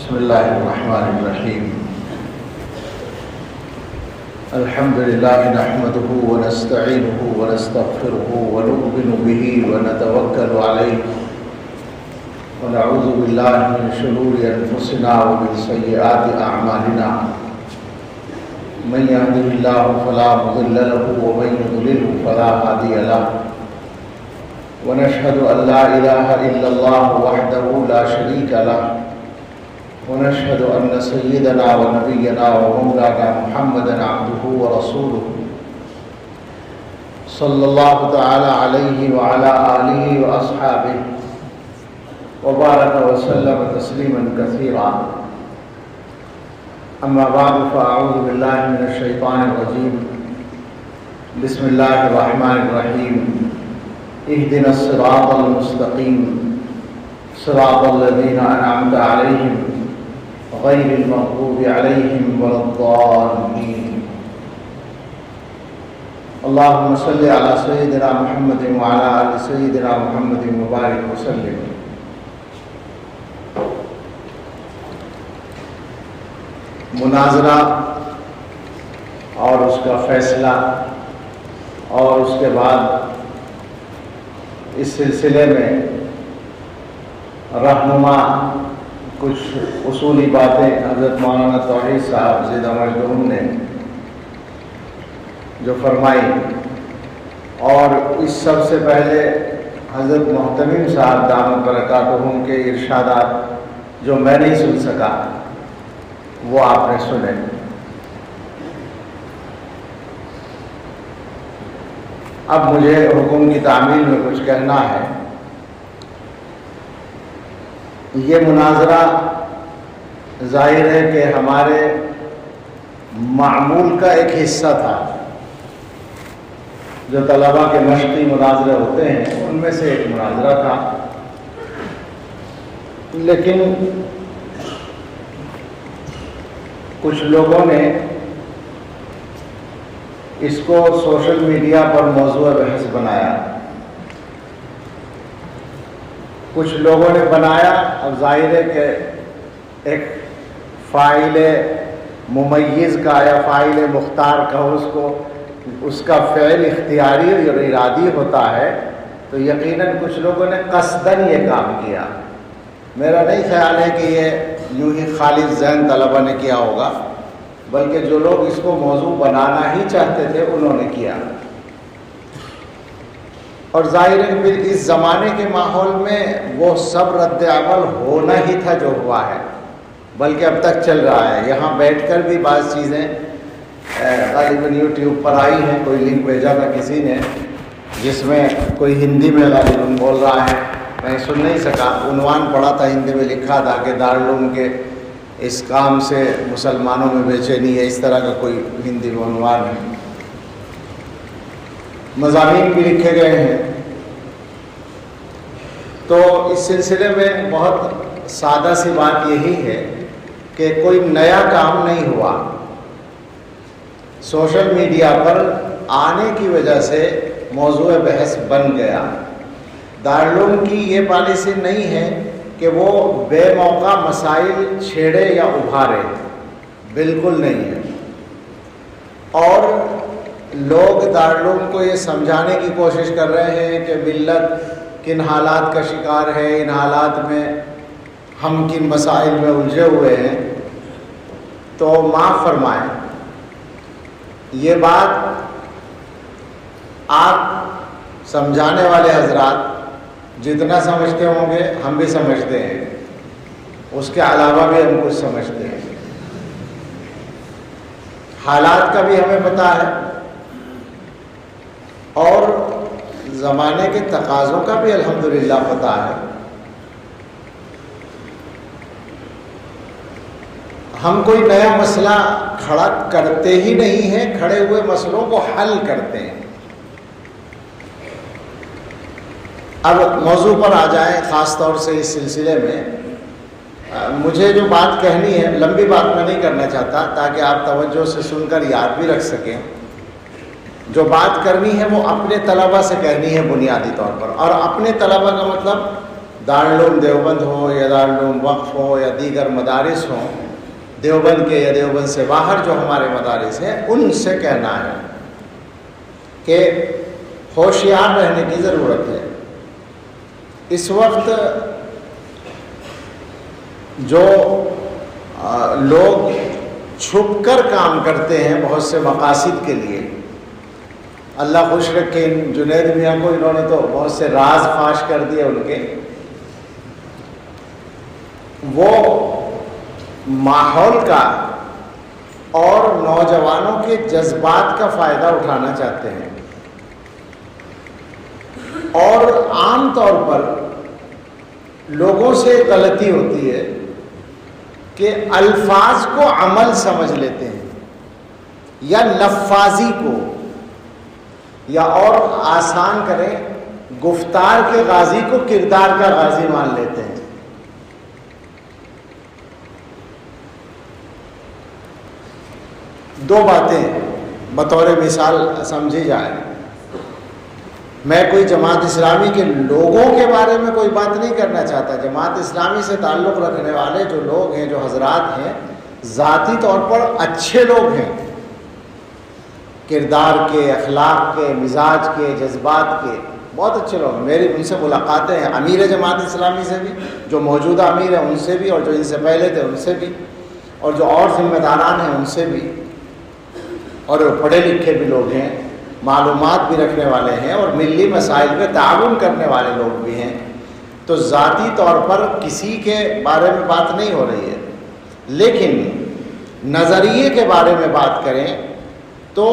بسم اللہ الرحمن الرحیم الحمد للہ نحمده ونستعینه ونستغفره ونؤمن به ونتوکل علیہ ونعوذ باللہ من شرور انفسنا ومن سیئات اعمالنا من يهده اللہ فلا مضل له ومن يضلل فلا هادی له ونشهد ان لا الہ الا اللہ وحده لا شریک له ونشهد أن سيدنا ونبينا ومولانا محمدا عبده ورسوله صلى الله تعالى عليه وعلى آله وأصحابه وبارك وسلم تسليما كثيرا أما بعد فأعوذ بالله من الشيطان الرجيم بسم الله الرحمن الرحيم اهدنا الصراط المستقيم صراط الذين أنعمت عليهم غیر المغضوب علیہم ولا الضالین اللہم صلی علی سیدنا محمد وعلی آل سیدنا محمد مبارک وسلم۔ مناظرہ اور اس کا فیصلہ اور اس کے بعد اس سلسلے میں رہنما کچھ اصولی باتیں حضرت مولانا توحید صاحب زندہ مجدوم نے جو فرمائی، اور اس سب سے پہلے حضرت محتمم صاحب دامت برکاتہم کے ارشادات جو میں نہیں سن سکا وہ آپ نے سنے۔ اب مجھے حکم کی تعمیل میں کچھ کہنا ہے۔ یہ مناظرہ ظاہر ہے کہ ہمارے معمول کا ایک حصہ تھا، جو طلباء کے مشقی مناظرے ہوتے ہیں ان میں سے ایک مناظرہ تھا، لیکن کچھ لوگوں نے اس کو سوشل میڈیا پر موضوع بحث بنایا، کچھ لوگوں نے بنایا۔ اب ظاہر ہے کہ ایک فاعل ممیز کا یا فاعل مختار کا اس کا فعل اختیاری اور ارادی ہوتا ہے، تو یقیناً کچھ لوگوں نے قصداً یہ کام کیا۔ میرا نہیں خیال ہے کہ یہ یوں ہی خالص ذہن طلبہ نے کیا ہوگا، بلکہ جو لوگ اس کو موضوع بنانا ہی چاہتے تھے انہوں نے کیا۔ اور ظاہر ہے پھر اس زمانے کے ماحول میں وہ سب رد عمل ہونا ہی تھا جو ہوا ہے، بلکہ اب تک چل رہا ہے۔ یہاں بیٹھ کر بھی بعض چیزیں غالباً یوٹیوب پر آئی ہیں، کوئی لنک بھیجا تھا کسی نے جس میں کوئی ہندی میں غالباً بول رہا ہے، میں سن نہیں سکا، عنوان پڑھا تھا ہندی میں، لکھا تھا کہ دارالعلوم کے اس کام سے مسلمانوں میں بے چینی ہے، اس طرح کا کوئی ہندی میں عنوان ہے۔ مضامین بھی لکھے گئے ہیں۔ تو اس سلسلے میں بہت سادہ سی بات یہی ہے کہ کوئی نیا کام نہیں ہوا، سوشل میڈیا پر آنے کی وجہ سے موضوع بحث بن گیا۔ دارالعلوم کی یہ پالیسی نہیں ہے کہ وہ بے موقع مسائل چھیڑے یا ابھارے، بالکل نہیں ہے۔ اور لوگ دارالعلوم کو یہ سمجھانے کی کوشش کر رہے ہیں کہ ملت کن حالات کا شکار ہے، ان حالات میں ہم کن مسائل میں الجھے ہوئے ہیں، تو معاف فرمائیں، یہ بات آپ سمجھانے والے حضرات جتنا سمجھتے ہوں گے ہم بھی سمجھتے ہیں، اس کے علاوہ بھی ہم کچھ سمجھتے ہیں، حالات کا بھی ہمیں پتہ ہے اور زمانے کے تقاضوں کا بھی الحمدللہ پتہ ہے۔ ہم کوئی نیا مسئلہ کھڑا کرتے ہی نہیں ہیں، کھڑے ہوئے مسئلوں کو حل کرتے ہیں۔ اب موضوع پر آ جائیں، خاص طور سے اس سلسلے میں مجھے جو بات کہنی ہے، لمبی بات میں نہیں کرنا چاہتا تاکہ آپ توجہ سے سن کر یاد بھی رکھ سکیں۔ جو بات کرنی ہے وہ اپنے طلبہ سے کہنی ہے بنیادی طور پر، اور اپنے طلبہ کا مطلب دارالعلوم دیوبند ہو یا دارالعلوم وقف ہو یا دیگر مدارس ہوں دیوبند کے یا دیوبند سے باہر جو ہمارے مدارس ہیں، ان سے کہنا ہے کہ ہوشیار رہنے کی ضرورت ہے۔ اس وقت جو لوگ چھپ کر کام کرتے ہیں بہت سے مقاصد کے لیے، اللہ خوش رکھے ان جنید میاں کو، انہوں نے تو بہت سے راز فاش کر دیے ان کے، وہ ماحول کا اور نوجوانوں کے جذبات کا فائدہ اٹھانا چاہتے ہیں، اور عام طور پر لوگوں سے غلطی ہوتی ہے کہ الفاظ کو عمل سمجھ لیتے ہیں، یا لفاظی کو، یا اور آسان کریں گفتار کے غازی کو کردار کا غازی مان لیتے ہیں۔ دو باتیں بطور مثال سمجھی جائیں۔ میں کوئی جماعت اسلامی کے لوگوں کے بارے میں کوئی بات نہیں کرنا چاہتا، جماعت اسلامی سے تعلق رکھنے والے جو لوگ ہیں، جو حضرات ہیں، ذاتی طور پر اچھے لوگ ہیں، کردار کے، اخلاق کے، مزاج کے، جذبات کے بہت اچھے لوگ ہیں۔ میری ان سے ملاقاتیں ہیں، امیر جماعت اسلامی سے بھی، جو موجودہ امیر ہیں ان سے بھی، اور جو ان سے پہلے تھے ان سے بھی، اور جو اور ذمہ داران ہیں ان سے بھی، اور پڑھے لکھے بھی لوگ ہیں، معلومات بھی رکھنے والے ہیں، اور ملی مسائل پہ تعاون کرنے والے لوگ بھی ہیں۔ تو ذاتی طور پر کسی کے بارے میں بات نہیں ہو رہی ہے، لیکن نظریے کے بارے میں بات کریں تو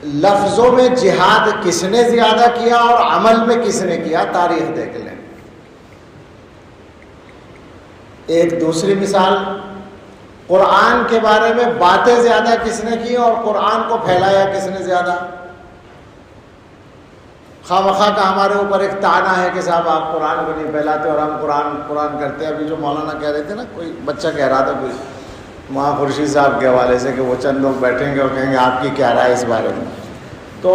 لفظوں میں جہاد کس نے زیادہ کیا اور عمل میں کس نے کیا، تاریخ دیکھ لیں۔ ایک دوسری مثال، قرآن کے بارے میں باتیں زیادہ کس نے کی اور قرآن کو پھیلایا کس نے زیادہ۔ خواہ مخواہ کا ہمارے اوپر ایک طعنہ ہے کہ صاحب آپ قرآن کو نہیں پھیلاتے اور ہم قرآن کرتے ہیں۔ ابھی جو مولانا کہہ رہے تھے نا، کوئی بچہ کہہ رہا تھا کوئی وہاں خورشید صاحب کے حوالے سے، کہ وہ چند لوگ بیٹھیں گے اور کہیں گے آپ کی کیا رائے اس بارے میں۔ تو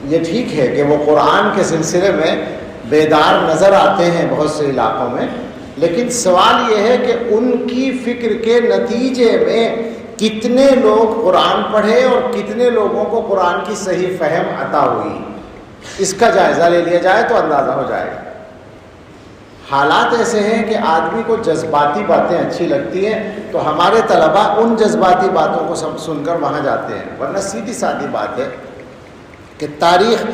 یہ ٹھیک ہے کہ وہ قرآن کے سلسلے میں بیدار نظر آتے ہیں بہت سے علاقوں میں، لیکن سوال یہ ہے کہ ان کی فکر کے نتیجے میں کتنے لوگ قرآن پڑھے اور کتنے لوگوں کو قرآن کی صحیح فہم عطا ہوئی، اس کا جائزہ لے لیا جائے تو اندازہ ہو جائے گا۔ حالات ایسے ہیں کہ آدمی کو جذباتی باتیں اچھی لگتی ہیں، تو ہمارے طلباء ان جذباتی باتوں کو سن کر وہاں جاتے ہیں، ورنہ سیدھی سادھی بات ہے کہ تاریخ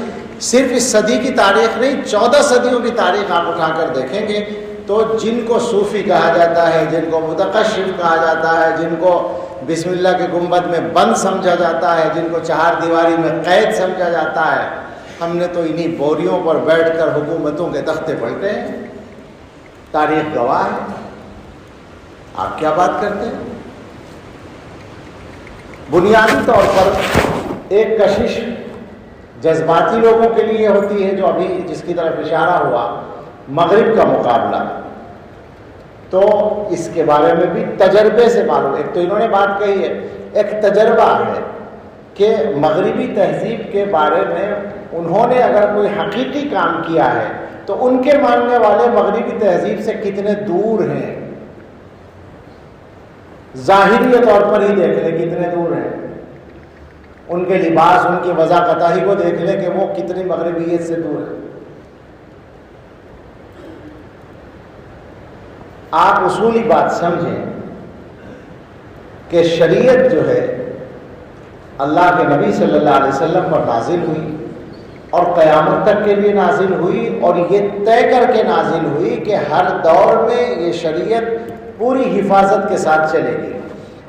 صرف اس صدی کی تاریخ نہیں، 14 صدیوں کی تاریخ آپ اٹھا کر دیکھیں گے تو جن کو صوفی کہا جاتا ہے، جن کو متقشف کہا جاتا ہے، جن کو بسم اللہ کے گنبد میں بند سمجھا جاتا ہے، جن کو چہار دیواری میں قید سمجھا جاتا ہے، ہم نے تو انہی بوریوں پر بیٹھ کر حکومتوں کے تختے پلٹے ہیں۔ تاریخ گواہ ہے، آپ کیا بات کرتے ہیں؟ بنیادی طور پر ایک کشش جذباتی لوگوں کے لیے ہوتی ہے، جو ابھی جس کی طرف اشارہ ہوا، مغرب کا مقابلہ۔ تو اس کے بارے میں بھی تجربے سے معلوم، ایک تو انہوں نے بات کہی ہے، ایک تجربہ ہے کہ مغربی تہذیب کے بارے میں انہوں نے اگر کوئی حقیقی کام کیا ہے تو ان کے ماننے والے مغربی تہذیب سے کتنے دور ہیں، ظاہری طور پر ہی دیکھ لیں کتنے دور ہیں، ان کے لباس، ان کی وضاحت ہی کو دیکھ لیں کہ وہ کتنی مغربیت سے دور ہے۔ آپ اصولی بات سمجھیں کہ شریعت جو ہے اللہ کے نبی صلی اللہ علیہ وسلم پر نازل ہوئی اور قیامت تک کے لیے نازل ہوئی، اور یہ طے کر کے نازل ہوئی کہ ہر دور میں یہ شریعت پوری حفاظت کے ساتھ چلے گی۔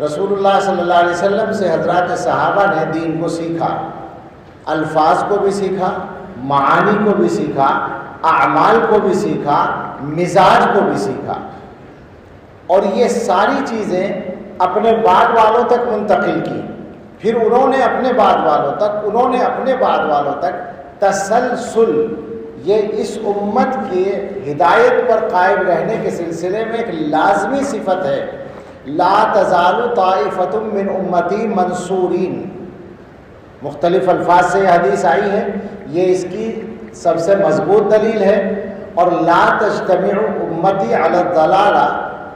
رسول اللہ صلی اللہ علیہ وسلم سے حضرات صحابہ نے دین کو سیکھا، الفاظ کو بھی سیکھا، معانی کو بھی سیکھا، اعمال کو بھی سیکھا، مزاج کو بھی سیکھا، اور یہ ساری چیزیں اپنے بعد والوں تک منتقل کی۔ پھر انہوں نے اپنے بعد والوں تک تسلسل، یہ اس امت کی ہدایت پر قائم رہنے کے سلسلے میں ایک لازمی صفت ہے۔ لا تزال طائفۃ من امتی منصورین، مختلف الفاظ سے یہ حدیث آئی ہے، یہ اس کی سب سے مضبوط دلیل ہے، اور لا تجتمع امتی علی الضلالہ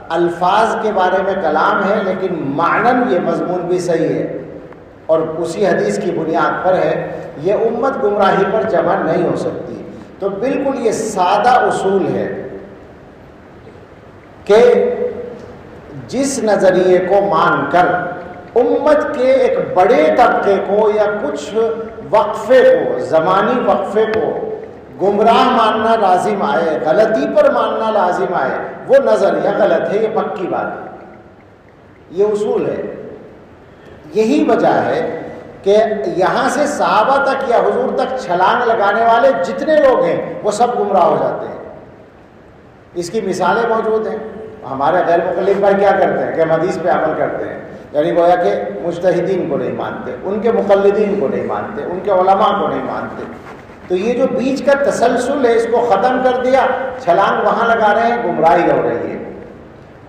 الفاظ کے بارے میں کلام ہے، لیکن معنن یہ مضمون بھی صحیح ہے اور اسی حدیث کی بنیاد پر ہے، یہ امت گمراہی پر جمع نہیں ہو سکتی۔ تو بالکل یہ سادہ اصول ہے کہ جس نظریے کو مان کر امت کے ایک بڑے طبقے کو یا کچھ وقفے کو، زمانی وقفے کو گمراہ ماننا لازم آئے، غلطی پر ماننا لازم آئے، وہ نظریہ غلط ہے، یہ پکی بات ہے، یہ اصول ہے۔ یہی وجہ ہے کہ یہاں سے صحابہ تک یا حضور تک چھلانگ لگانے والے جتنے لوگ ہیں وہ سب گمراہ ہو جاتے ہیں۔ اس کی مثالیں موجود ہیں۔ ہمارے غیر مقلد بھائی کیا کرتے ہیں کہ حدیث پہ عمل کرتے ہیں، یعنی گویا کہ مجتہدین کو نہیں مانتے، ان کے مقلدین کو نہیں مانتے، ان کے علماء کو نہیں مانتے۔ تو یہ جو بیچ کا تسلسل ہے اس کو ختم کر دیا، چھلانگ وہاں لگا رہے ہیں، گمراہی ہو رہی ہے۔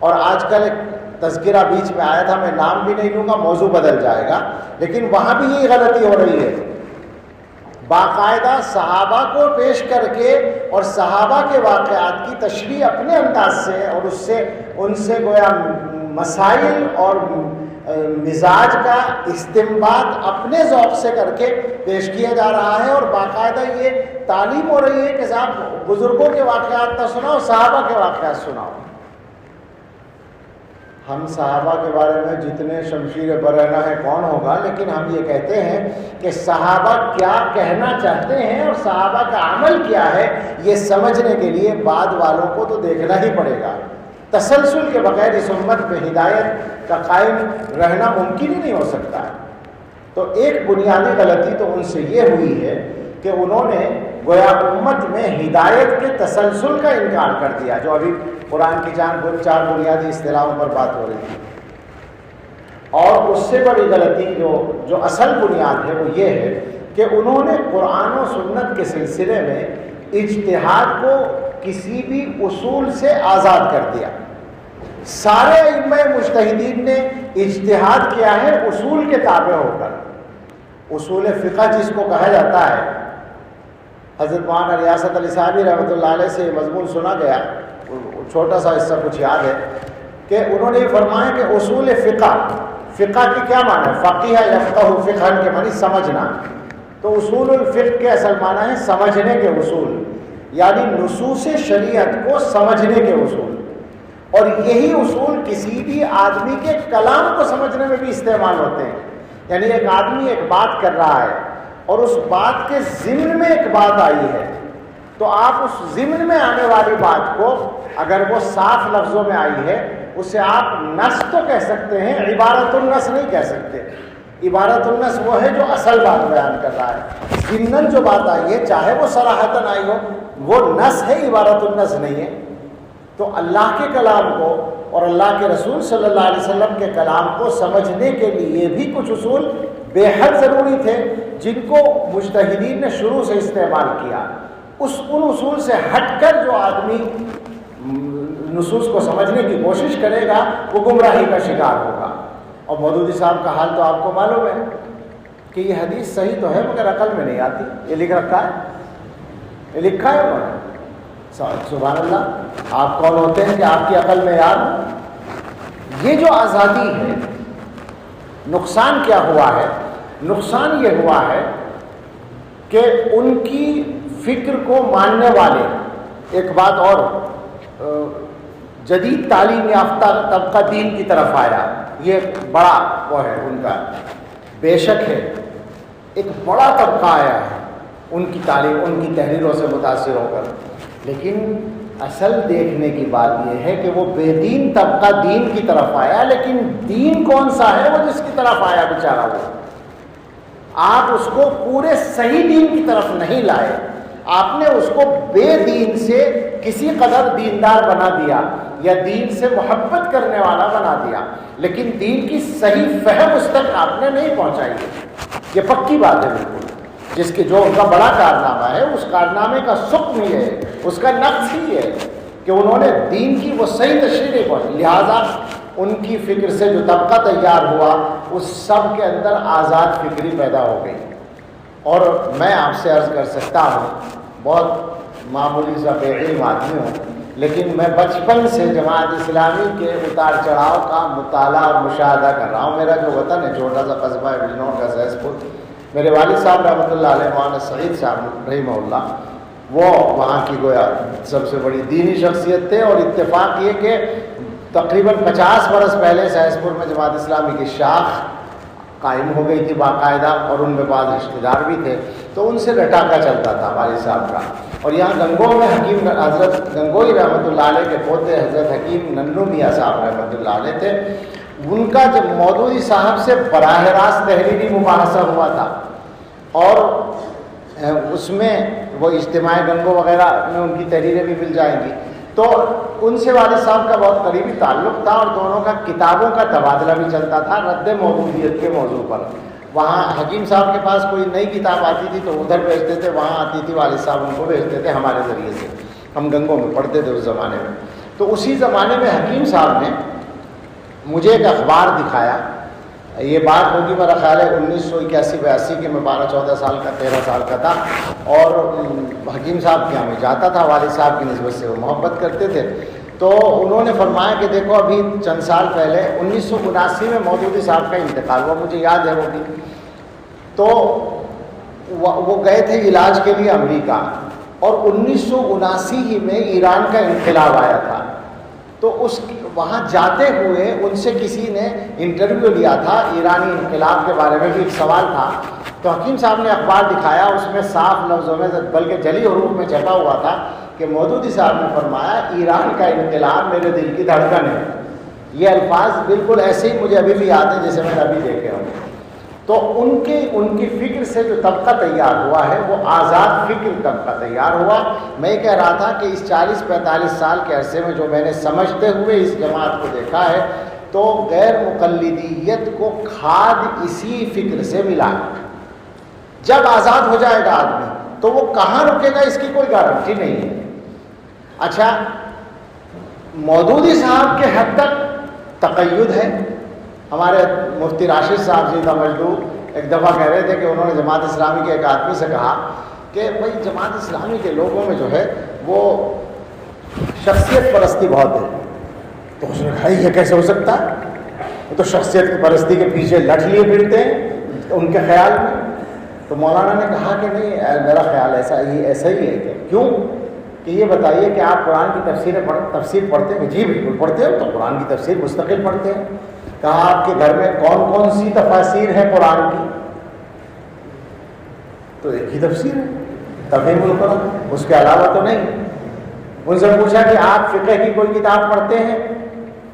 اور آج کل ایک تذکرہ بیچ میں آیا تھا، میں نام بھی نہیں لوں گا، موضوع بدل جائے گا، لیکن وہاں بھی یہی غلطی ہو رہی ہے۔ باقاعدہ صحابہ کو پیش کر کے اور صحابہ کے واقعات کی تشریح اپنے انداز سے اور ان سے گویا مسائل اور مزاج کا استنباط اپنے ذوق سے کر کے پیش کیا جا رہا ہے، اور باقاعدہ یہ تعلیم ہو رہی ہے کہ صاحب بزرگوں کے واقعات نہ سناؤ، صحابہ کے واقعات سناؤ۔ ہم صحابہ کے بارے میں جتنے شمشیر برہنہ ہے کون ہوگا، لیکن ہم یہ کہتے ہیں کہ صحابہ کیا کہنا چاہتے ہیں اور صحابہ کا عمل کیا ہے، یہ سمجھنے کے لیے بعد والوں کو تو دیکھنا ہی پڑے گا۔ تسلسل کے بغیر اس امت پہ ہدایت کا قائم رہنا ممکن ہی نہیں ہو سکتا ہے۔ تو ایک بنیادی غلطی تو ان سے یہ ہوئی ہے کہ انہوں نے گویا امت میں ہدایت کے تسلسل کا انکار کر دیا، جو ابھی قرآن کی چار بنیادی اصطلاحوں پر بات ہو رہی تھی۔ اور اس سے بڑی غلطی جو اصل بنیاد ہے وہ یہ ہے کہ انہوں نے قرآن و سنت کے سلسلے میں اجتہاد کو کسی بھی اصول سے آزاد کر دیا۔ سارے ائمہ مجتہدین نے اجتہاد کیا ہے اصول کے تابع ہو کر۔ اصول فقہ جس کو کہا جاتا ہے، حضرت مولانا ریاست علی صاحبی رحمۃ اللہ علیہ سے یہ مضمون سنا گیا، چھوٹا سا حصہ کچھ یاد ہے کہ انہوں نے یہ فرمایا کہ اصول فقہ کی کیا معنی ہے؟ فقیہ یفقہ فقہ کے معنی سمجھنا، تو اصول الفقہ کے اصل معنی ہے سمجھنے کے اصول، یعنی نصوص شریعت کو سمجھنے کے اصول۔ اور یہی اصول کسی بھی آدمی کے کلام کو سمجھنے میں بھی استعمال ہوتے ہیں، یعنی ایک آدمی ایک بات کر رہا ہے اور اس بات کے ضمن میں ایک بات آئی ہے، تو آپ اس ضمن میں آنے والی بات کو اگر وہ صاف لفظوں میں آئی ہے اسے آپ نص تو کہہ سکتے ہیں، عبارت النص نہیں کہہ سکتے۔ عبارت النص وہ ہے جو اصل بات بیان کر رہا ہے، ضمناً جو بات آئی ہے چاہے وہ صراحتاً آئی ہو وہ نص ہے، عبارت النص نہیں ہے۔ تو اللہ کے کلام کو اور اللہ کے رسول صلی اللہ علیہ وسلم کے کلام کو سمجھنے کے لیے بھی کچھ اصول بے حد ضروری تھے جن کو مجتہدین نے شروع سے استعمال کیا۔ ان اصول سے ہٹ کر جو آدمی نصوص کو سمجھنے کی کوشش کرے گا وہ گمراہی کا شکار ہوگا۔ اور مودودی صاحب کا حال تو آپ کو معلوم ہے کہ یہ حدیث صحیح تو ہے مگر عقل میں نہیں آتی، یہ لکھ رکھا ہے، یہ لکھا ہے انہوں نے۔ سبحان اللہ، آپ کون ہوتے ہیں کہ آپ کی عقل میں یاد ہو؟ یہ جو آزادی ہے، نقصان کیا ہوا ہے؟ نقصان یہ ہوا ہے کہ ان کی فکر کو ماننے والے، ایک بات اور، جدید تعلیم یافتہ طبقہ دین کی طرف آیا، یہ بڑا وہ ہے ان کا، بے شک ہے ایک بڑا طبقہ آیا ہے ان کی تعلیم، ان کی تحریروں سے متاثر ہو کر، لیکن اصل دیکھنے کی بات یہ ہے کہ وہ بے دین طبقہ دین کی طرف آیا، لیکن دین کون سا ہے وہ جس کی طرف آیا بیچارہ وہ؟ آپ اس کو پورے صحیح دین کی طرف نہیں لائے، آپ نے اس کو بے دین سے کسی قدر دیندار بنا دیا یا دین سے محبت کرنے والا بنا دیا، لیکن دین کی صحیح فہم اس تک آپ نے نہیں پہنچائی۔ یہ پکی بات ہے بالکل، جس کے جو ان کا بڑا کارنامہ ہے اس کارنامے کا سقم یہ ہے، اس کا نقص ہی ہے کہ انہوں نے دین کی وہ صحیح تشریح نہیں پہنچی، لہٰذا ان کی فکر سے جو طبقہ تیار ہوا اس سب کے اندر آزاد فکری پیدا ہو گئی۔ اور میں آپ سے عرض کر سکتا ہوں بہت معمولی سا بے علم آدمی ہوں، لیکن میں بچپن سے جماعت اسلامی کے اتار چڑھاؤ کا مطالعہ اور مشاہدہ کر رہا ہوں۔ میرا جو وطن ہے چھوٹا سا قصبہ ہے بجنور کا سہس پور، میرے والد صاحب رحمۃ اللہ علیہ مولانا سعید صاحب رحمہ اللہ، وہ وہاں کی گویا سب سے بڑی دینی شخصیت تھے، اور اتفاق یہ کہ تقریباً 50 برس پہلے سہس پور میں جماعت اسلامی کی شاخ قائم ہو گئی تھی باقاعدہ، اور ان میں بعض رشتہ دار بھی تھے، تو ان سے رٹاکا چلتا تھا والد صاحب کا۔ اور یہاں گنگو میں حکیم حضرت گنگوئی رحمۃ اللہ علیہ کے پوتے حضرت حکیم ننو میاں صاحب رحمۃ اللہ علیہ تھے، ان کا جب مودودی صاحب سے براہ راست تحریری مباحثہ ہوا تھا، اور اس میں وہ اجتماع گنگو وغیرہ میں ان کی تحریریں بھی مل جائیں گی، تو ان سے والد صاحب کا بہت قریبی تعلق تھا، اور دونوں کا کتابوں کا تبادلہ بھی چلتا تھا رد مودودیت کے موضوع پر۔ وہاں حکیم صاحب کے پاس کوئی نئی کتاب آتی تھی تو ادھر بھیجتے تھے، وہاں آتی تھی والد صاحب ان کو بھیجتے تھے ہمارے ذریعے سے، ہم گنگوں میں پڑھتے تھے اس زمانے میں۔ تو اسی زمانے میں حکیم صاحب نے مجھے ایک اخبار دکھایا، یہ بات ہوگی میرا خیال ہے 1981-82 کے، میں 12-14 سال کا 13 سال کا تھا، اور حکیم صاحب کے یہاں میں جاتا تھا، والد صاحب کی نسبت سے وہ محبت کرتے تھے۔ تو انہوں نے فرمایا کہ دیکھو ابھی چند سال پہلے 1979 میں مودودی صاحب کا انتقال ہوا، مجھے یاد ہے وہ بھی، تو وہ گئے تھے علاج کے لیے امریکہ، اور 1979 ہی میں ایران کا انقلاب آیا تھا، تو وہاں جاتے ہوئے ان سے کسی نے انٹرویو لیا تھا، ایرانی انقلاب کے بارے میں بھی ایک سوال تھا، تو حکیم صاحب نے اخبار دکھایا، اس میں صاف لفظوں میں بلکہ جلی حروف میں چھپا ہوا تھا کہ مودودی صاحب نے فرمایا ایران کا انقلاب میرے دل کی دھڑکن ہے۔ یہ الفاظ بالکل ایسے ہی مجھے ابھی بھی یاد ہیں جیسے میں نے ابھی دیکھے ہوں۔ تو ان کی فکر سے جو طبقہ تیار ہوا ہے وہ آزاد فکر طبقہ تیار ہوا۔ میں یہ کہہ رہا تھا کہ اس 40-45 سال کے عرصے میں جو میں نے سمجھتے ہوئے اس جماعت کو دیکھا ہے، تو غیر مقلدیت کو کھاد اسی فکر سے ملا ہے۔ جب آزاد ہو جائے گا آدمی تو وہ کہاں رکے گا اس کی کوئی گارنٹی نہیں ہے۔ اچھا، مودودی صاحب کے حد تک تقید ہے۔ ہمارے مفتی راشد صاحب جی کا مجدور ایک دفعہ کہہ رہے تھے کہ انہوں نے جماعت اسلامی کے ایک آدمی سے کہا کہ بھائی جماعت اسلامی کے لوگوں میں جو ہے وہ شخصیت پرستی بہت ہے۔ تو اس نے کہا یہ کیسے ہو سکتا ہے، وہ تو شخصیت کی پرستی کے پیچھے لٹ لیے پھرتے ہیں ان کے خیال میں۔ تو مولانا نے کہا کہ نہیں، میرا خیال ایسا ہی ہے کہ کیوں، کہ یہ بتائیے کہ آپ قرآن کی تفسیر پڑھتے ہیں؟ جی بالکل پڑھتے ہیں، تو قرآن کی تفسیر مستقل پڑھتے ہیں۔ کہا آپ کے گھر میں کون کون سی تفاسیر ہے قرآن کی؟ تو ایک ہی تفسیر ہے، تفہیم القرآن، اس کے علاوہ تو نہیں۔ ان سے پوچھا کہ آپ فقہ کی کوئی کتاب پڑھتے ہیں؟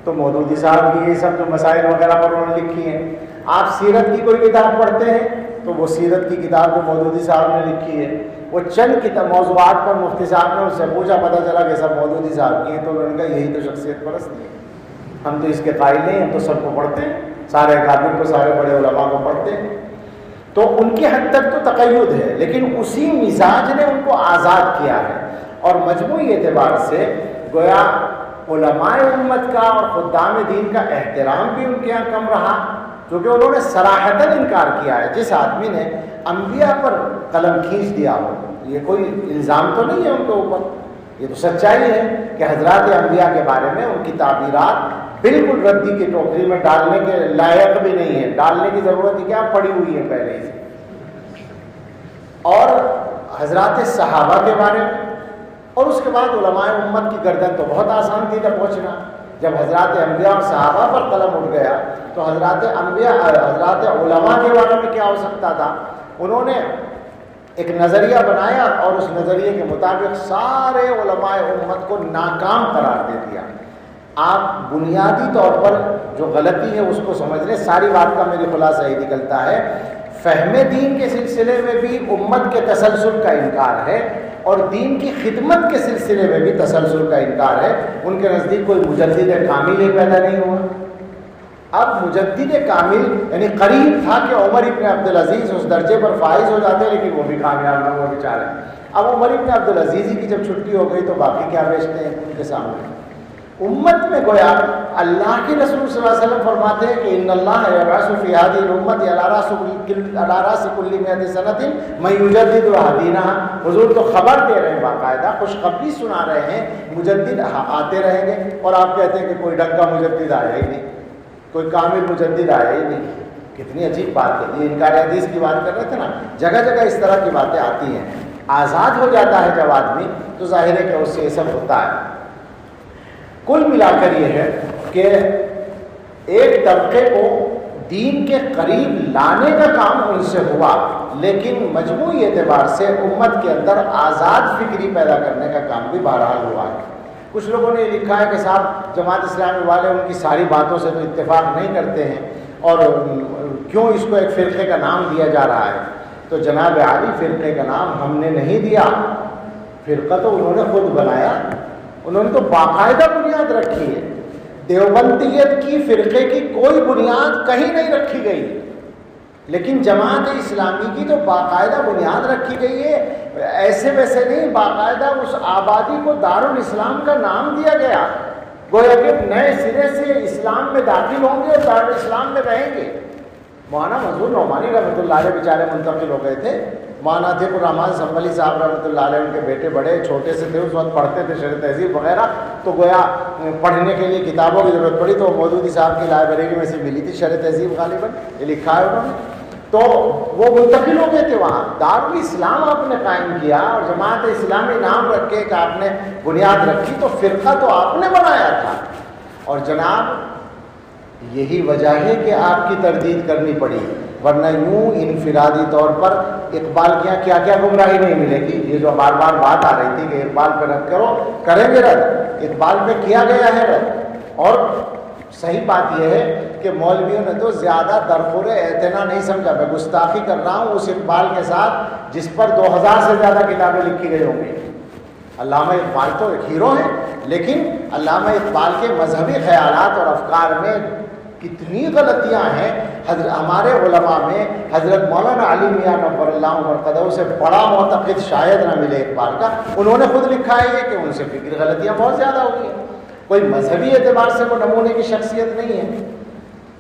تو مودودی صاحب کی یہ سب جو مسائل وغیرہ پر انہوں نے لکھی ہیں۔ آپ سیرت کی کوئی کتاب پڑھتے ہیں؟ تو وہ سیرت کی کتاب جو مودودی صاحب نے لکھی ہے۔ وہ چند موضوعات پر مفتی صاحب نے اس سے پوچھا، پتہ چلا کہ سب مودودی صاحب کی ہیں، تو انہوں نے کہا یہی تو شخصیت پرستی ہے، ہم تو اس کے قائل نہیں، ہم تو سب کو پڑھتے ہیں، سارے اکابر کو، سارے بڑے علماء کو پڑھتے ہیں۔ تو ان کے حد تک تو تقید ہے، لیکن اسی مزاج نے ان کو آزاد کیا ہے۔ اور مجموعی اعتبار سے گویا علماء امت کا اور خدام دین کا احترام بھی ان کے یہاں کم رہا، کیونکہ انہوں نے صراحتاً انکار کیا ہے۔ جس آدمی نے انبیاء پر قلم کھینچ دیا ہو، یہ کوئی الزام تو نہیں ہے ان کے اوپر، یہ تو سچائی ہے کہ حضرات انبیاء کے بارے میں ان کی تعبیرات بالکل ردی کی ٹوکری میں ڈالنے کے لائق بھی نہیں ہے، ڈالنے کی ضرورت ہی کیا، پڑی ہوئی ہے پہلے ہی سے۔ اور حضرات صحابہ کے بارے میں، اور اس کے بعد علماء امت کی گردن تو بہت آسان تھی تب پہنچنا۔ جب حضرات انبیاء اور صحابہ پر قلم اٹھ گیا تو حضرات علماء کے بارے میں کیا ہو سکتا تھا؟ انہوں نے ایک نظریہ بنایا اور اس نظریے کے مطابق سارے علماء امت کو ناکام قرار دے دیا۔ آپ بنیادی طور پر جو غلطی ہے اس کو سمجھ لیں۔ ساری بات کا میرے خلاصہ یہ نکلتا ہے، فہم دین کے سلسلے میں بھی امت کے تسلسل کا انکار ہے، اور دین کی خدمت کے سلسلے میں بھی تسلسل کا انکار ہے۔ ان کے نزدیک کوئی مجدد کامل ہی پیدا نہیں ہوا۔ اب مجدد کامل یعنی قریب تھا کہ عمر ابن عبدالعزیز اس درجے پر فائز ہو جاتے، لیکن وہ بھی کامیاب نہ ہوئے بیچارے۔ اب عمر ابن عبدالعزیز کی جب چھٹی ہو گئی تو باقی کیا بیچتے ہیں ان کے سامنے؟ امت میں گویا اللہ کے رسول صلی اللہ علیہ وسلم فرماتے ہیں کہ ان اللہ یبعث فی هذه الامت علی راس کل 100 سنۃ من یجدد دینها. حضور تو خبر دے رہے ہیں، باقاعدہ خوشخبری سنا رہے ہیں، مجدد آتے رہیں گے. اور آپ کہتے ہیں کہ کوئی ڈھنگ کا مجدد آیا ہی نہیں، کوئی کامل مجدد آیا ہی نہیں. کتنی عجیب بات ہے. یہ انکار حدیث کی بات کر رہے تھے نا، جگہ جگہ اس طرح کی باتیں آتی ہیں. آزاد ہو جاتا ہے جب آدمی تو ظاہر ہے کہ اس سے یہ سب ہوتا ہے. کل ملا کر یہ ہے کہ ایک طبقے کو دین کے قریب لانے کا کام ان سے ہوا، لیکن مجموعی اعتبار سے امت کے اندر آزاد فکری پیدا کرنے کا کام بھی بہرحال ہوا ہے. کچھ لوگوں نے یہ لکھا ہے کہ صاحب جماعت اسلامی والے ان کی ساری باتوں سے تو اتفاق نہیں کرتے ہیں، اور کیوں اس کو ایک فرقے کا نام دیا جا رہا ہے. تو جناب عالی، فرقے کا نام ہم نے نہیں دیا، فرقہ تو انہوں نے خود بنایا. انہوں نے تو باقاعدہ بنیاد رکھی ہے. دیوبندیت کی فرقے کی کوئی بنیاد کہیں نہیں رکھی گئی، لیکن جماعت اسلامی کی تو باقاعدہ بنیاد رکھی گئی ہے. ایسے ویسے نہیں، باقاعدہ اس آبادی کو دارالاسلام کا نام دیا گیا، گویا کہ نئے سرے سے اسلام میں داخل ہوں گے اور دارالاسلام میں رہیں گے. مولانا منظور نعمانی رحمۃ اللہ علیہ بیچارے منتقل ہو گئے تھے. مولانا تھے الرحمان سنبھلی صاحب رحمۃ اللہ علیہ، ان کے بیٹے بڑے چھوٹے سے تھے، اس وقت پڑھتے تھے شرح تہذیب وغیرہ. تو گویا پڑھنے کے لیے کتابوں کی ضرورت پڑی تو مودودی صاحب کی لائبریری میں سے ملی تھی شرح تہذیب، غالباً یہ لکھا ہے انہوں نے. تو وہ منتقل ہو گئے تھے وہاں. دارالاسلام آپ نے قائم کیا اور جماعت اسلامی نام رکھ کے کہ آپ نے بنیاد رکھی، تو فرقہ تو آپ نے بنایا تھا. اور جناب یہی وجہ ہے کہ آپ کی تردید کرنی پڑی، ورنہ یوں انفرادی طور پر اقبال کیا کیا کیا گمراہی نہیں ملے گی. یہ جو بار بار بات آ رہی تھی کہ اقبال پہ رد کرو، کریں گے رد. اقبال پہ کیا گیا ہے رد. اور صحیح بات یہ ہے کہ مولویوں نے تو زیادہ درخور اعتنا نہیں سمجھا. میں گستاخی کر رہا ہوں اس اقبال کے ساتھ جس پر 2000 سے زیادہ کتابیں لکھی گئی ہوں گی. علامہ اقبال تو ایک ہیرو ہیں، لیکن علامہ اقبال کے مذہبی خیالات اور افکار میں کتنی غلطیاں ہیں. ہمارے علماء میں حضرت مولانا علی میاں نور اللہ مرقدہ سے بڑا معتقد شاید نہ ملے اقبال کا. انہوں نے خود لکھا ہے یہ کہ ان سے فکر غلطیاں بہت زیادہ ہوئی ہیں. کوئی مذہبی اعتبار سے وہ نمونے کی شخصیت نہیں ہے.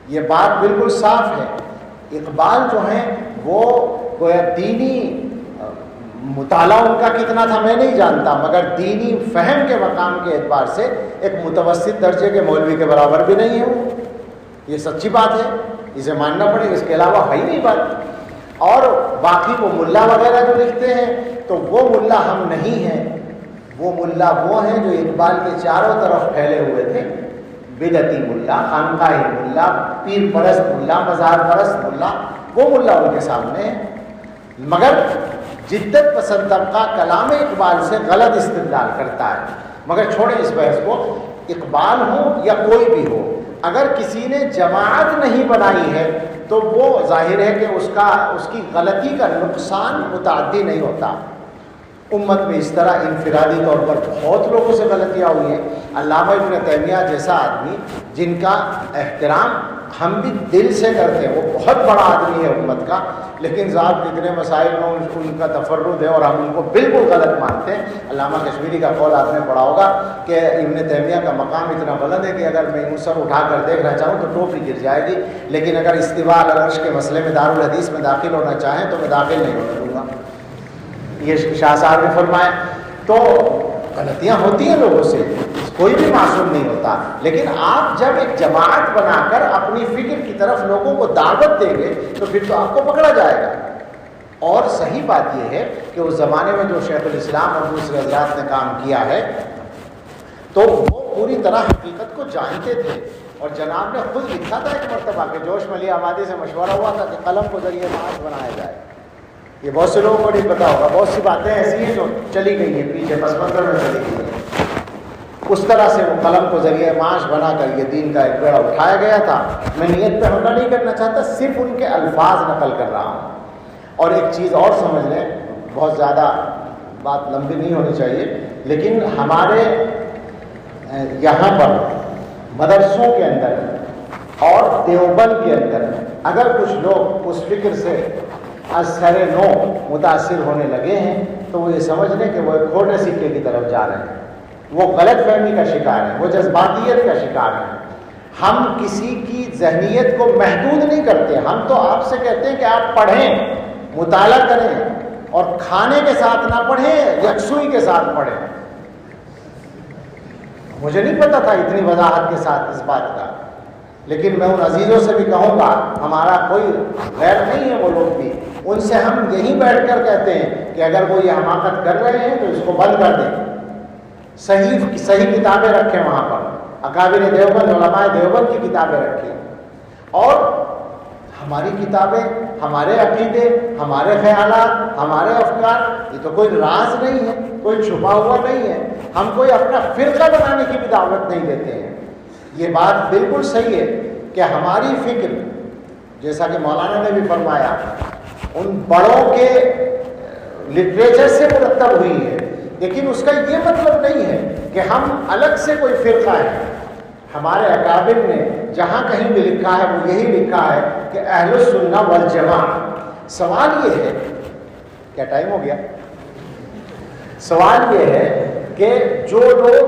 یہ بات بالکل صاف ہے. اقبال جو ہیں وہ گویا دینی مطالعہ ان کا کتنا تھا میں نہیں جانتا، مگر دینی فہم کے مقام کے اعتبار سے ایک متوسط درجے کے مولوی کے برابر بھی نہیں ہے. یہ سچی بات ہے، اسے ماننا پڑے گا، اس کے علاوہ ہے ہی نہیں بات. اور باقی وہ ملا وغیرہ جو لکھتے ہیں تو وہ ملا ہم نہیں ہیں. وہ ملا وہ ہیں جو اقبال کے چاروں طرف پھیلے ہوئے تھے. بدعتی ملا، خانقاہی ملا، پیر پرست ملا، مزار پرست ملا، وہ ملا ان کے سامنے ہے. مگر جدت پسند طبقہ کلام اقبال سے غلط استدلال کرتا ہے. مگر چھوڑیں اس بحث کو. اقبال ہو یا کوئی بھی ہو، اگر کسی نے جماعت نہیں بنائی ہے تو وہ ظاہر ہے کہ اس کی غلطی کا نقصان متعدی نہیں ہوتا. امت میں اس طرح انفرادی طور پر بہت لوگوں سے غلطیاں ہوئی ہیں. علامہ ابن تیمیہ جیسا آدمی جن کا احترام ہم بھی دل سے کرتے ہیں، وہ بہت بڑا آدمی ہے امت کا، لیکن ذات کتنے مسائل میں ان کا تفرد ہے اور ہم ان کو بالکل غلط مانتے ہیں. علامہ کشمیری کا قول آپ نے پڑھا ہوگا کہ ابن تیمیہ کا مقام اتنا بلند ہے کہ اگر میں یوں سر اٹھا کر دیکھنا چاہوں تو ٹوپی گر جائے گی، لیکن اگر استواء علی العرش کے مسئلے میں دارالحدیث میں داخل ہونا چاہیں تو میں داخل نہیں ہونے دوں گا. یہ شاہ صاحب نے فرمایا. تو غلطیاں ہوتی ہیں لوگوں سے، کوئی بھی معصوم نہیں ہوتا، لیکن آپ جب ایک جماعت بنا کر اپنی فکر کی طرف لوگوں کو دعوت دیں گے تو پھر تو آپ کو پکڑا جائے گا. اور صحیح بات یہ ہے کہ اس زمانے میں جو شیخ الاسلام اور دوسرے حضرات نے کام کیا ہے تو وہ پوری طرح حقیقت کو جانتے تھے. اور جناب نے خود لکھا تھا ایک مرتبہ کہ جوش ملی آبادی سے مشورہ ہوا تھا کہ قلم کو ذریعہ معاش بنایا جائے. یہ بہت سے لوگوں کو نہیں پتا ہوگا. بہت سی باتیں ایسی ہیں جو چلی گئی ہیں پیچھے پس منظر میں چلی گئی ہیں. اس طرح سے وہ قلم کو ذریعہ معاش بنا کر یہ دین کا ایک بیڑا اٹھایا گیا تھا. میں نیت پہ حملہ نہیں کرنا چاہتا، صرف ان کے الفاظ نقل کر رہا ہوں. اور ایک چیز اور سمجھ لیں، بہت زیادہ بات لمبی نہیں ہونی چاہیے، لیکن ہمارے یہاں پر مدرسوں کے اندر اور دیوبند کے اندر اگر کچھ لوگ اس فکر سے از سر نو متاثر ہونے لگے ہیں تو وہ یہ سمجھ لیں کہ وہ ایک کھوٹے سکے کی طرف جا رہے ہیں. وہ غلط فہمی کا شکار ہے، وہ جذباتیت کا شکار ہے۔ ہم کسی کی ذہنیت کو محدود نہیں کرتے، ہم تو آپ سے کہتے ہیں کہ آپ پڑھیں، مطالعہ کریں، اور کھانے کے ساتھ نہ پڑھیں، یکسوئی کے ساتھ پڑھیں۔ مجھے نہیں پتا تھا اتنی وضاحت کے ساتھ اس بات کا، لیکن میں ان عزیزوں سے بھی کہوں گا، ہمارا کوئی غیر نہیں ہے وہ لوگ بھی، ان سے ہم یہیں بیٹھ کر کہتے ہیں کہ اگر وہ یہ حماقت کر رہے ہیں تو اس کو بند کر دیں، صحیح کتابیں رکھیں وہاں پر، اکابر دیوبند، علماء دیوبند کی کتابیں رکھیں، اور ہماری کتابیں، ہمارے عقیدے، ہمارے خیالات، ہمارے افکار، یہ تو کوئی راز نہیں ہے، کوئی چھپا ہوا نہیں ہے، ہم کوئی اپنا فرقہ بنانے کی بھی دعوت نہیں دیتے ہیں۔ یہ بات بالکل صحیح ہے کہ ہماری فکر، جیسا کہ مولانا نے بھی فرمایا، ان بڑوں کے لٹریچر سے مرتب ہوئی ہے، لیکن اس کا یہ مطلب نہیں ہے کہ ہم الگ سے کوئی فرقہ ہے۔ ہمارے اکابر نے جہاں کہیں بھی لکھا ہے وہ یہی لکھا ہے کہ اہل السنہ والجماعہ۔ سوال یہ ہے، کیا ٹائم ہو گیا؟ سوال یہ ہے کہ جو لوگ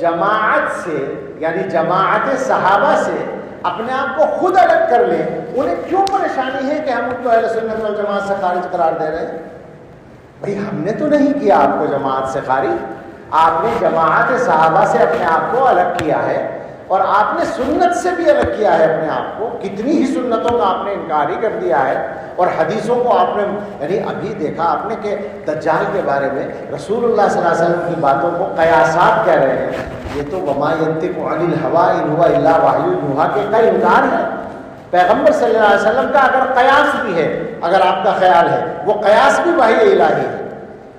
جماعت سے، یعنی جماعت صحابہ سے اپنے آپ کو خود الگ کر لیں، انہیں کیوں پریشانی ہے کہ ہم ان کو اہل سنت والجماعت سے خارج قرار دے رہے ہیں؟ بھئی ہم نے تو نہیں کیا آپ کو جماعت سے خارج، آپ نے جماعت صحابہ سے اپنے آپ کو الگ کیا ہے، اور آپ نے سنت سے بھی الگ کیا ہے اپنے آپ کو، کتنی ہی سنتوں کا آپ نے انکار ہی کر دیا ہے، اور حدیثوں کو آپ نے، یعنی ابھی دیکھا آپ نے کہ دجال کے بارے میں رسول اللہ صلی اللہ علیہ وسلم کی باتوں کو قیاسات کہہ رہے ہیں، یہ تو وما ینطق عن الہوی ان ہوا الا وحی یوحی کے کا انکار ہے۔ پیغمبر صلی اللہ علیہ وسلم کا اگر قیاس بھی ہے، اگر آپ کا خیال ہے، وہ قیاس بھی وحی الہی ہے،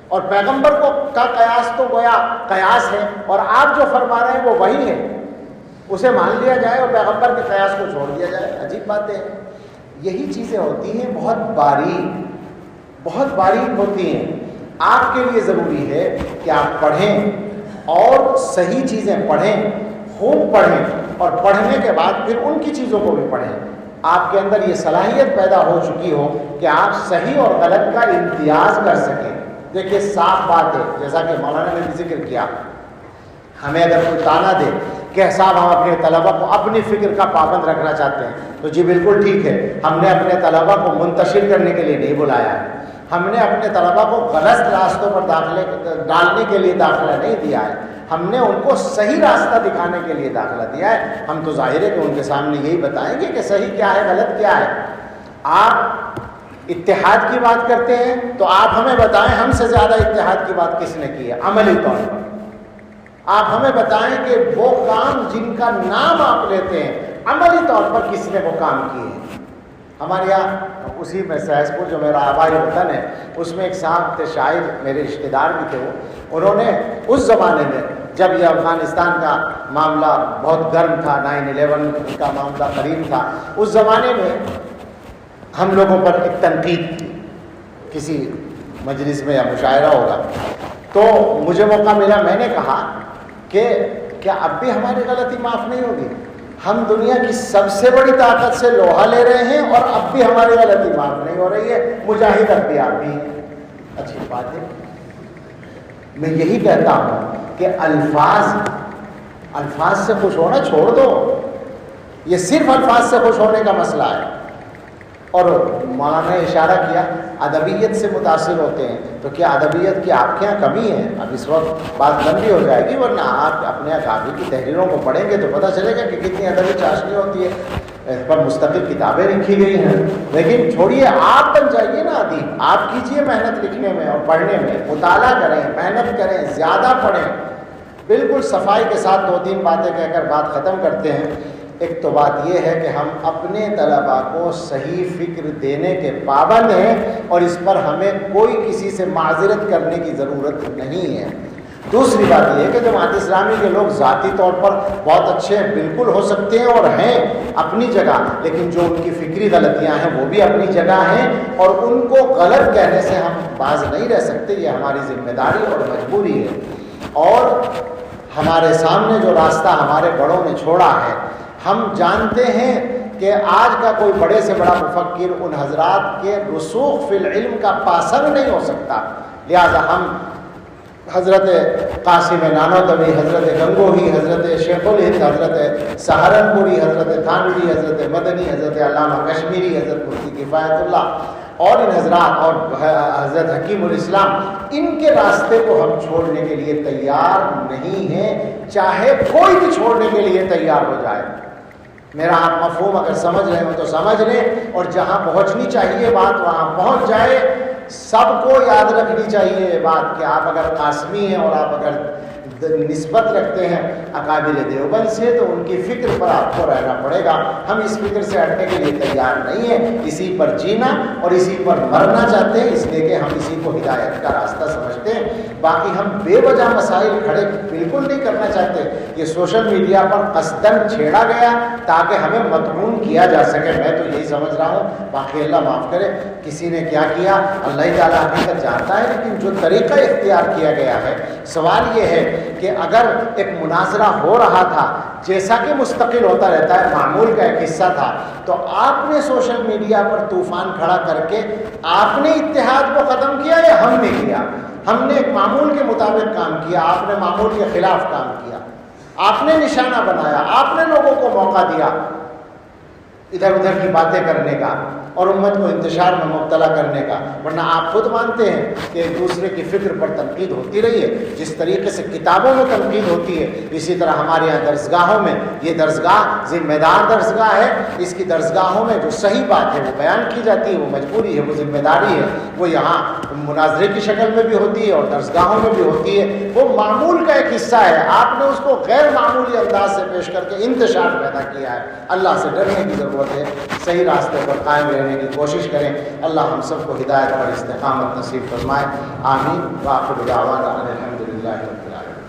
اور پیغمبر کو کا قیاس تو گویا قیاس ہے، اور آپ جو فرما رہے ہیں وہ وحی ہے، اسے مان لیا جائے اور پیغمبر کے قیاس کو چھوڑ دیا جائے۔ عجیب باتیں ہیں، یہی چیزیں ہوتی ہیں، بہت باریک ہوتی ہیں۔ آپ کے لیے ضروری ہے کہ آپ پڑھیں اور صحیح چیزیں پڑھیں، خوب پڑھیں، اور پڑھنے کے بعد پھر ان کی چیزوں کو بھی پڑھیں۔ آپ کے اندر یہ صلاحیت پیدا ہو چکی ہو کہ آپ صحیح اور غلط کا امتیاز کر سکیں۔ دیکھیے صاف بات ہے، جیسا کہ مولانا نے بھی ذکر کیا، ہمیں اگر کوئی تانا دے کہ صاحب ہم اپنے طلبہ کو اپنی فکر کا پابند رکھنا چاہتے ہیں، تو جی بالکل ٹھیک ہے، ہم نے اپنے طلبہ کو منتشر کرنے کے لیے نہیں بلایا ہے، ہم نے اپنے طلبہ کو غلط راستوں پر ڈالنے کے لیے داخلہ نہیں دیا ہے، ہم نے ان کو صحیح راستہ دکھانے کے لیے داخلہ دیا ہے۔ ہم تو ظاہر ہے کہ ان کے سامنے یہی بتائیں گے کہ صحیح کیا ہے، غلط کیا ہے۔ آپ اتحاد کی بات کرتے ہیں تو آپ ہمیں بتائیں ہم سے زیادہ اتحاد کی بات کس نے کی ہے عملی طور پر۔ آپ ہمیں بتائیں کہ وہ کام جن کا نام آپ لیتے ہیں عملی طور پر کس نے وہ کام کیے ہیں۔ ہمارے یہاں اسی میں سہس پور جو میرا آبائی وطن ہے، اس میں ایک صاحب تھے، شاعر، میرے رشتہ دار بھی تھے، انہوں نے اس زمانے میں جب یہ افغانستان کا معاملہ بہت گرم تھا، 9/11 کا معاملہ قریب تھا، اس زمانے میں ہم لوگوں پر ایک تنقید کی، کسی مجلس میں یا مشاعرہ ہوگا، تو مجھے موقع ملا، میں نے کہا کہ کیا اب بھی ہماری غلطی معاف نہیں ہوگی؟ ہم دنیا کی سب سے بڑی طاقت سے لوہا لے رہے ہیں اور اب بھی ہماری غلطی معاف نہیں ہو رہی ہے، مجاہد اب بھی آپ بھی ہیں۔ اچھی بات ہے، میں یہی کہتا ہوں کہ الفاظ سے خوش ہونا چھوڑ دو، یہ صرف الفاظ سے خوش ہونے کا مسئلہ ہے۔ اور مولانا نے اشارہ کیا ادبیت سے متاثر ہوتے ہیں، تو کیا ادبیت کی آپ کے یہاں کمی ہے؟ اب اس وقت بات لمبی ہو جائے گی، ورنہ آپ اپنے اکابر کی تحریروں کو پڑھیں گے تو پتہ چلے گا کہ کتنی ادبی چاشنی ہوتی ہے، اس پر مستقل کتابیں لکھی گئی ہیں۔ لیکن چھوڑیے، آپ بن جائیے نا ادیب، آپ کیجئے محنت لکھنے میں اور پڑھنے میں، مطالعہ کریں، محنت کریں، زیادہ پڑھیں۔ بالکل صفائی کے ساتھ 2-3 باتیں کہہ کر بات ختم کرتے ہیں۔ ایک تو بات یہ ہے کہ ہم اپنے طلباء کو صحیح فکر دینے کے پابند ہیں، اور اس پر ہمیں کوئی کسی سے معذرت کرنے کی ضرورت نہیں ہے۔ دوسری بات یہ ہے کہ جماعت اسلامی کے لوگ ذاتی طور پر بہت اچھے بالکل ہو سکتے ہیں اور ہیں اپنی جگہ، لیکن جو ان کی فکری غلطیاں ہیں وہ بھی اپنی جگہ ہیں، اور ان کو غلط کہنے سے ہم باز نہیں رہ سکتے، یہ ہماری ذمہ داری اور مجبوری ہے۔ اور ہمارے سامنے جو راستہ ہمارے بڑوں نے چھوڑا ہے، ہم جانتے ہیں کہ آج کا کوئی بڑے سے بڑا مفکر ان حضرات کے رسوخ فی العلم کا پاسنگ نہیں ہو سکتا، لہذا ہم حضرت قاسم نانوتوی، حضرت گنگوہی، حضرت شیخ الہند، حضرت سہارنپوری، حضرت تھانوی، حضرت مدنی، حضرت علامہ کشمیری، حضرت مفتی کفایت اللہ اور ان حضرات اور حضرت حکیم الاسلام، ان کے راستے کو ہم چھوڑنے کے لیے تیار نہیں ہیں، چاہے کوئی بھی چھوڑنے کے لیے تیار ہو جائے۔ میرا آپ مفہوم اگر سمجھ رہے ہو تو سمجھ لیں، اور جہاں پہنچنی چاہیے بات وہاں پہنچ جائے۔ سب کو یاد رکھنی چاہیے یہ بات کہ آپ اگر قاسمی ہیں اور آپ اگر نسبت رکھتے ہیں اکابر دیوبند سے، تو ان کی فکر پر آپ کو رہنا پڑے گا۔ ہم اس فکر سے ہٹنے کے لیے تیار نہیں ہیں، اسی پر جینا اور اسی پر مرنا چاہتے ہیں، اس لیے کہ ہم اسی کو ہدایت کا راستہ سمجھتے ہیں۔ باقی ہم بے وجہ مسائل کھڑے بالکل نہیں کرنا چاہتے۔ یہ سوشل میڈیا پر قصداً چھیڑا گیا تاکہ ہمیں مطمون کیا جا سکے، میں تو یہی سمجھ رہا ہوں۔ باقی اللہ معاف کرے، کسی نے کیا کیا اللہ تعالیٰ حقیقت جانتا ہے، لیکن جو طریقہ اختیار کیا گیا ہے، سوال یہ ہے کہ اگر ایک مناظرہ ہو رہا تھا جیسا کہ مستقل ہوتا رہتا ہے، معمول کا ایک حصہ تھا، تو آپ نے سوشل میڈیا پر طوفان کھڑا کر کے آپ نے اتحاد کو ختم کیا یا ہم نے کیا؟ ہم نے ایک معمول کے مطابق کام کیا، آپ نے معمول کے خلاف کام کیا، آپ نے نشانہ بنایا، آپ نے لوگوں کو موقع دیا ادھر ادھر کی باتیں کرنے کا اور امت کو انتشار میں مبتلا کرنے کا۔ ورنہ آپ خود مانتے ہیں کہ ایک دوسرے کی فکر پر تنقید ہوتی رہی ہے، جس طریقے سے کتابوں میں تنقید ہوتی ہے، اسی طرح ہمارے یہاں درسگاہوں میں، یہ درسگاہ ذمہ دار درسگاہ ہے، اس کی درسگاہوں میں جو صحیح بات ہے وہ بیان کی جاتی ہے، وہ مجبوری ہے، وہ ذمہ داری ہے، وہ یہاں مناظرے کی شکل میں بھی ہوتی ہے اور درسگاہوں میں بھی ہوتی ہے، وہ معمول کا ایک حصہ ہے۔ آپ نے اس کو غیر معمولی انداز سے پیش کر کے انتشار پیدا کیا ہے۔ اللہ سے ڈرنے کی ضرورت ہے، صحیح راستے پر قائم رہنے کی کوشش کریں۔ اللہ ہم سب کو ہدایت پر استقامت نصیب فرمائے، آمین۔ وآخر دعوانا الحمدللہ رب العالمین۔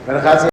میرے خیال سے